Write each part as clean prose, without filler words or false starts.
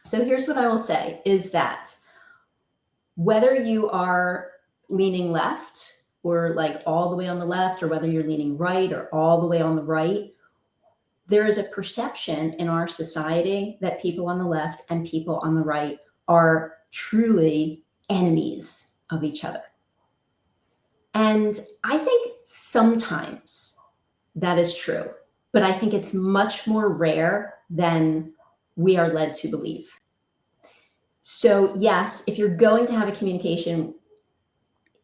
So here's what I will say is that whether you are leaning left or like all the way on the left, or whether you're leaning right or all the way on the right, there is a perception in our society that people on the left and people on the right are truly enemies of each other. And I think sometimes that is true, but I think it's much more rare than we are led to believe. So, yes, if you're going to have a communication,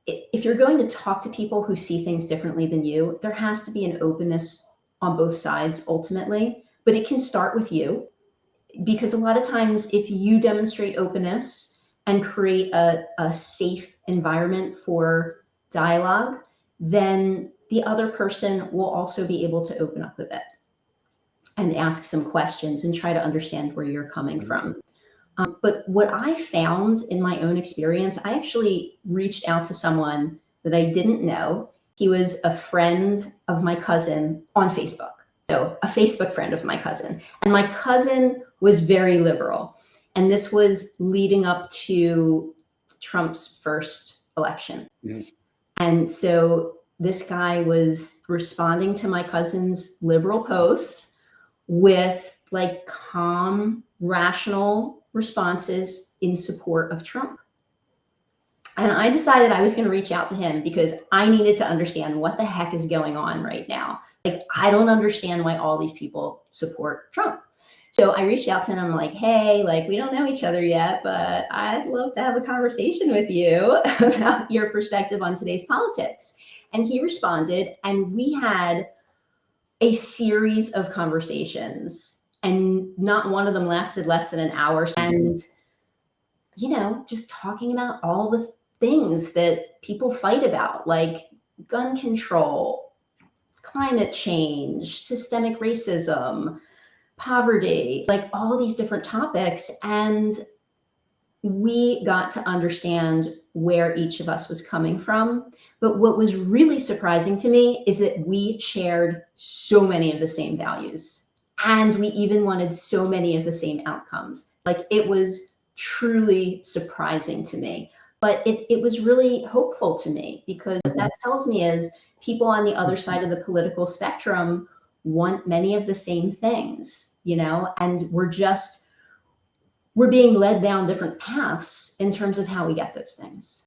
if you're going to talk to people who see things differently than you, there has to be an openness on both sides ultimately, but it can start with you, because a lot of times if you demonstrate openness and create a safe environment for dialogue, then the other person will also be able to open up a bit and ask some questions and try to understand where you're coming from. But what I found in my own experience, I actually reached out to someone that I didn't know. He was a friend of my cousin on Facebook. So, a Facebook friend of my cousin. And my cousin was very liberal. And this was leading up to Trump's first election. Mhm. And so this guy was responding to my cousin's liberal posts with like calm, rational responses in support of Trump. And I decided I was going to reach out to him because I needed to understand what the heck is going on right now. Like, I don't understand why all these people support Trump. So I reached out to him. I'm like, hey, like, we don't know each other yet, but I'd love to have a conversation with you about your perspective on today's politics. And he responded, and we had a series of conversations, and not one of them lasted less than an hour. And, just talking about all the things that people fight about, like gun control, climate change, systemic racism, poverty, like all these different topics. And we got to understand where each of us was coming from. But what was really surprising to me is that we shared so many of the same values. And we even wanted so many of the same outcomes. Like, it was truly surprising to me. But it was really hopeful to me, because what that tells me is people on the other side of the political spectrum want many of the same things, and we're being led down different paths in terms of how we get those things.